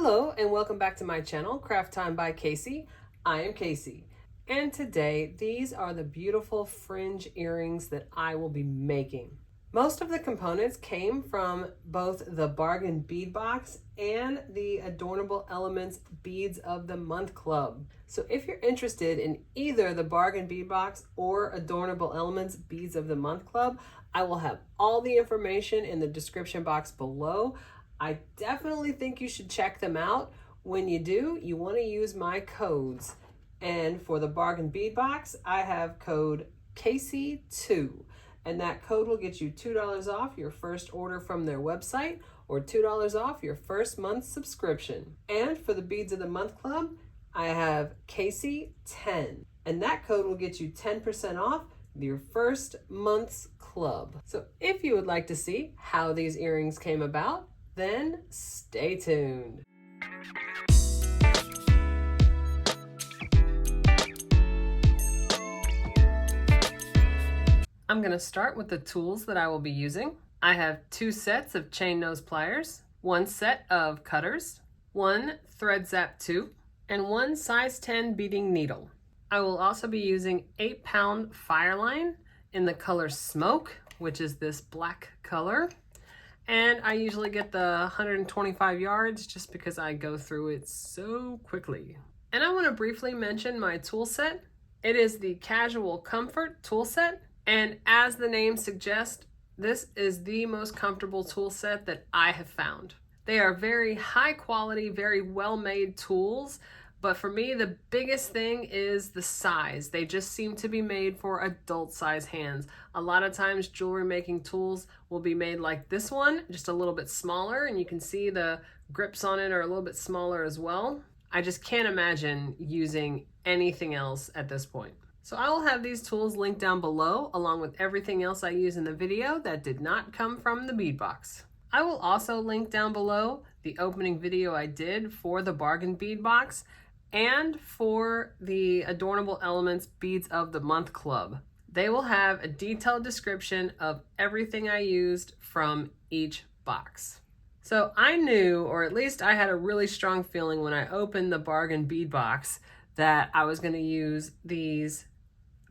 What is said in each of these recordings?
Hello and welcome back to my channel, Craft Time by Casey. I am Casey, and today these are the beautiful fringe earrings that I will be making. Most of the components came from both the Bargain Bead Box and the Adornable Elements Beads of the Month Club. So if you're interested in either the Bargain Bead Box or Adornable Elements Beads of the Month Club, I will have all the information in the description box below. I definitely think you should check them out. When you do, you want to use my codes. And for the Bargain Bead Box, I have code Casey2. And that code will get you $2 off your first order from their website or $2 off your first month's subscription. And for the Beads of the Month Club, I have Casey10. And that code will get you 10% off your first month's club. So if you would like to see how these earrings came about, then stay tuned. I'm going to start with the tools that I will be using. I have 2 sets of chain nose pliers, 1 set of cutters, 1 thread zap 2, and 1 size 10 beading needle. I will also be using 8-pound Fireline in the color Smoke, which is this black color. And I usually get the 125 yards just because I go through it so quickly. And I want to briefly mention my tool set. It is the Casual Comfort tool set. And as the name suggests, this is the most comfortable tool set that I have found. They are very high quality, very well-made tools. But for me, the biggest thing is the size. They just seem to be made for adult size hands. A lot of times jewelry making tools will be made like this one, just a little bit smaller, and you can see the grips on it are a little bit smaller as well. I just can't imagine using anything else at this point. So I will have these tools linked down below, along with everything else I use in the video that did not come from the bead box. I will also link down below the opening video I did for the Bargain Bead Box and for the Adornable Elements Beads of the Month Club. They will have a detailed description of everything I used from each box. So I knew, or at least I had a really strong feeling when I opened the Bargain Bead Box, that I was going to use these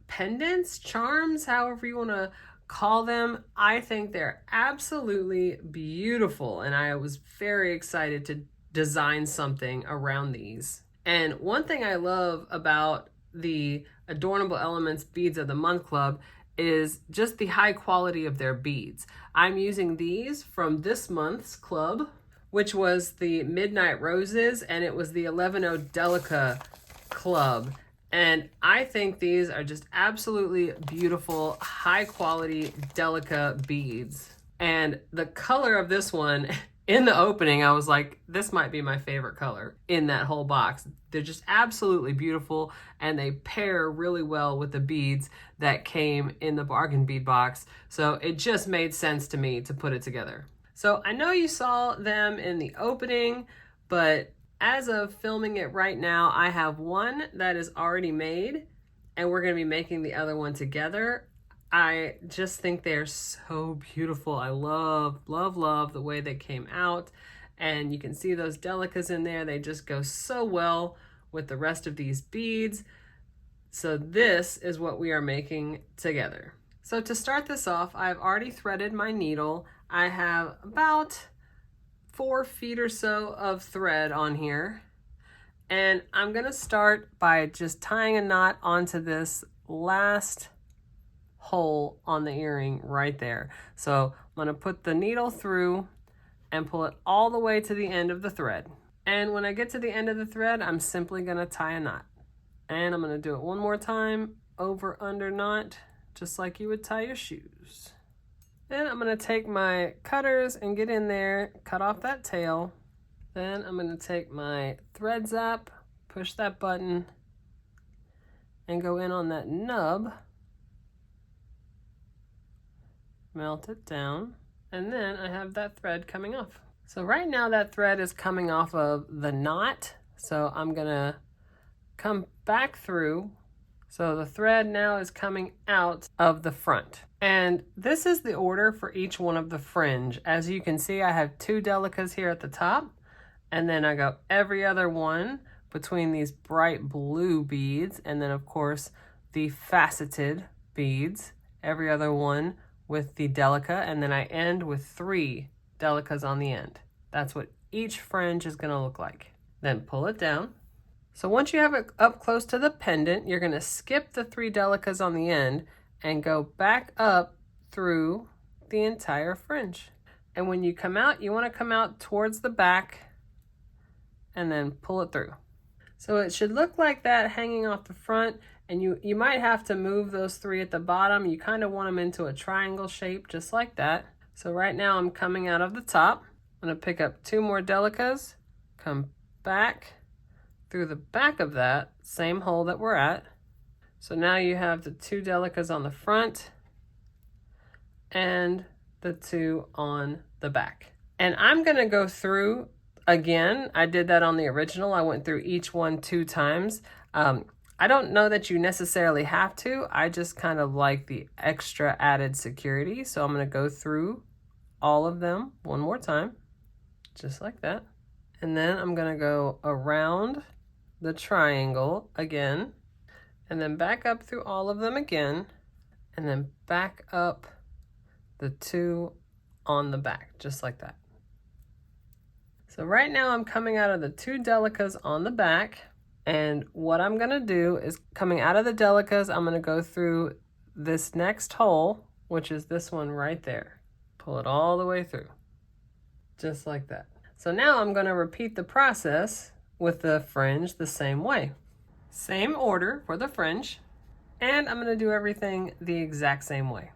pendants, charms, however you want to call them. I think they're absolutely beautiful, and I was very excited to design something around these. And one thing I love about the Adornable Elements Beads of the Month Club is just the high quality of their beads. I'm using these from this month's club, which was the Midnight Roses, and it was the 11.0 Delica club. And I think these are just absolutely beautiful, high quality Delica beads. And the color of this one, in the opening, I was like, this might be my favorite color in that whole box. They're just absolutely beautiful, and they pair really well with the beads that came in the Bargain Bead Box. So it just made sense to me to put it together. So I know you saw them in the opening, but as of filming it right now, I have one that is already made, and we're going to be making the other one together. I just think they're so beautiful. I love, love, love the way they came out. And you can see those delicas in there. They just go so well with the rest of these beads. So this is what we are making together. So to start this off, I've already threaded my needle. I have about 4 feet or so of thread on here. And I'm gonna start by just tying a knot onto this last hole on the earring right there. So I'm going to put the needle through and pull it all the way to the end of the thread. And when I get to the end of the thread, I'm simply going to tie a knot. And I'm going to do it one more time, over, under knot, just like you would tie your shoes. Then I'm going to take my cutters and get in there, cut off that tail. Then I'm going to take my thread zap, push that button, and go in on that nub. Melt it down, and then I have that thread coming off. So right now that thread is coming off of the knot, so I'm gonna come back through. So the thread now is coming out of the front. And this is the order for each one of the fringe. As you can see, I have 2 delicas here at the top, And then I go every other one between these bright blue beads, and then of course the faceted beads, every other one with the delica, and then I end with 3 delicas on the end. That's what each fringe is gonna look like. Then pull it down. So once you have it up close to the pendant, you're gonna skip the 3 delicas on the end and go back up through the entire fringe. And when you come out, you wanna come out towards the back and then pull it through. So it should look like that hanging off the front, and you might have to move those 3 at the bottom. You kind of want them into a triangle shape, just like that. So right now I'm coming out of the top. I'm gonna pick up 2 more delicas, come back through the back of that same hole that we're at. So now you have the 2 delicas on the front and the 2 on the back. And I'm gonna go through again. I did that on the original. I went through each one 2 times. I don't know that you necessarily have to. I just kind of like the extra added security. So I'm gonna go through all of them one more time, just like that. And then I'm gonna go around the triangle again, and then back up through all of them again, and then back up the 2 on the back, just like that. So right now I'm coming out of the 2 delicas on the back, and what I'm gonna do is coming out of the delicas, I'm gonna go through this next hole, which is this one right there. Pull it all the way through, just like that. So now I'm gonna repeat the process with the fringe the same way. Same order for the fringe, and I'm gonna do everything the exact same way.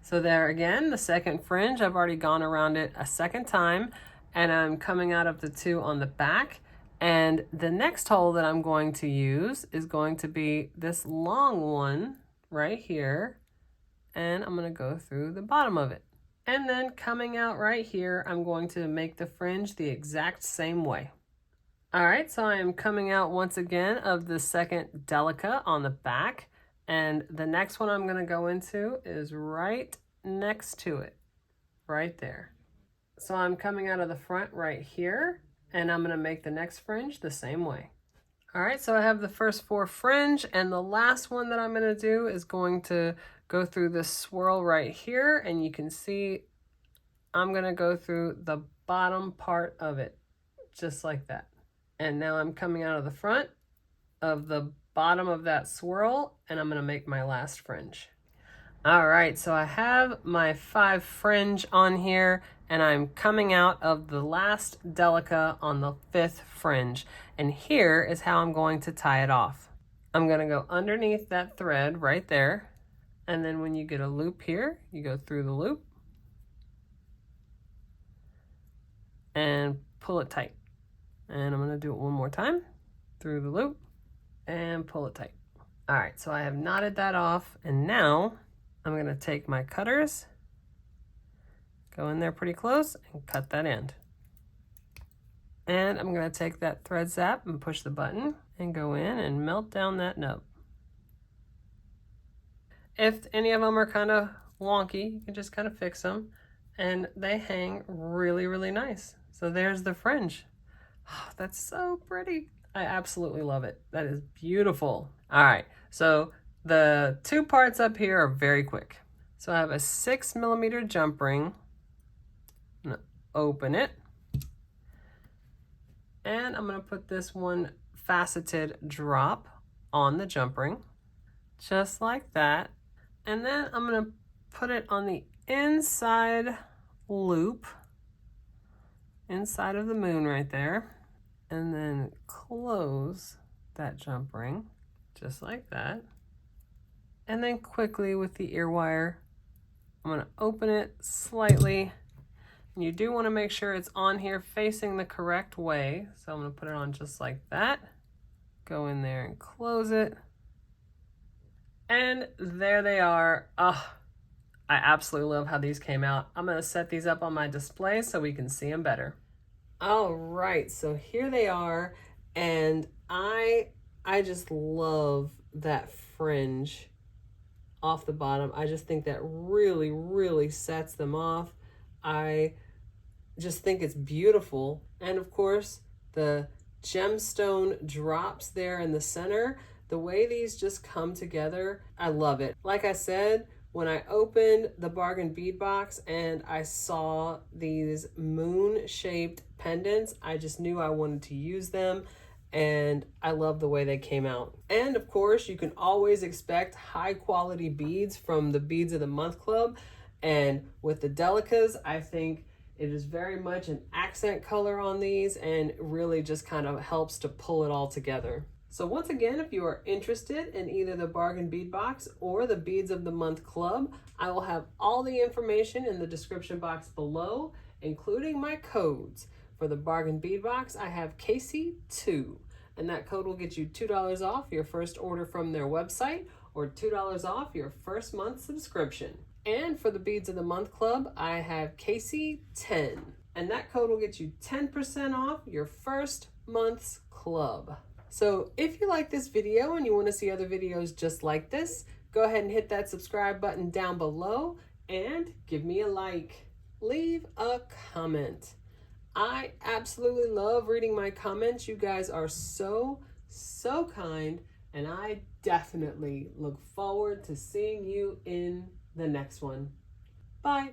So there again, the second fringe, I've already gone around it a second time, and I'm coming out of the 2 on the back. And the next hole that I'm going to use is going to be this long one right here. And I'm gonna go through the bottom of it. And then coming out right here, I'm going to make the fringe the exact same way. All right, so I am coming out once again of the second delica on the back. And the next one I'm gonna go into is right next to it, right there. So I'm coming out of the front right here, and I'm gonna make the next fringe the same way. All right, so I have the first 4 fringe, and the last one that I'm gonna do is going to go through this swirl right here, and you can see I'm gonna go through the bottom part of it, just like that. And now I'm coming out of the front of the bottom of that swirl, and I'm gonna make my last fringe. All right, so I have my 5 fringe on here, and I'm coming out of the last delica on the 5th fringe. And here is how I'm going to tie it off. I'm gonna go underneath that thread right there, and then when you get a loop here, you go through the loop and pull it tight. And I'm gonna do it one more time, through the loop and pull it tight. All right, so I have knotted that off, and now I'm gonna take my cutters, go in there pretty close and cut that end. And I'm gonna take that thread zap and push the button and go in and melt down that nub. If any of them are kind of wonky, you can just kind of fix them, and they hang really, really nice. So there's the fringe. Oh, that's so pretty. I absolutely love it. That is beautiful. All right, so the 2 parts up here are very quick. So I have a 6mm jump ring. I'm gonna open it. And I'm gonna put this one faceted drop on the jump ring, just like that. And then I'm gonna put it on the inside loop, inside of the moon right there, and then close that jump ring, just like that. And then quickly with the ear wire, I'm gonna open it slightly. And you do wanna make sure it's on here facing the correct way. So I'm gonna put it on just like that. Go in there and close it. And there they are. Oh, I absolutely love how these came out. I'm gonna set these up on my display so we can see them better. All right, so here they are. And I just love that fringe off the bottom. I just think that really, really sets them off. I just think it's beautiful. And of course, the gemstone drops there in the center. The way these just come together, I love it. Like I said, when I opened the bargain bead box and I saw these moon-shaped pendants, I just knew I wanted to use them, and I love the way they came out. And of course, you can always expect high quality beads from the Beads of the Month Club. And with the Delicas, I think it is very much an accent color on these and really just kind of helps to pull it all together. So once again, if you are interested in either the bargain bead box or the Beads of the Month Club, I will have all the information in the description box below, including my codes. For the bargain bead box, I have Casey2, and that code will get you $2 off your first order from their website or $2 off your first month subscription. And for the Beads of the Month Club, I have Casey10, and that code will get you 10% off your first month's club. So if you like this video and you want to see other videos just like this, go ahead and hit that subscribe button down below and give me a like. Leave a comment. I absolutely love reading my comments. You guys are so kind, and I definitely look forward to seeing you in the next one. Bye.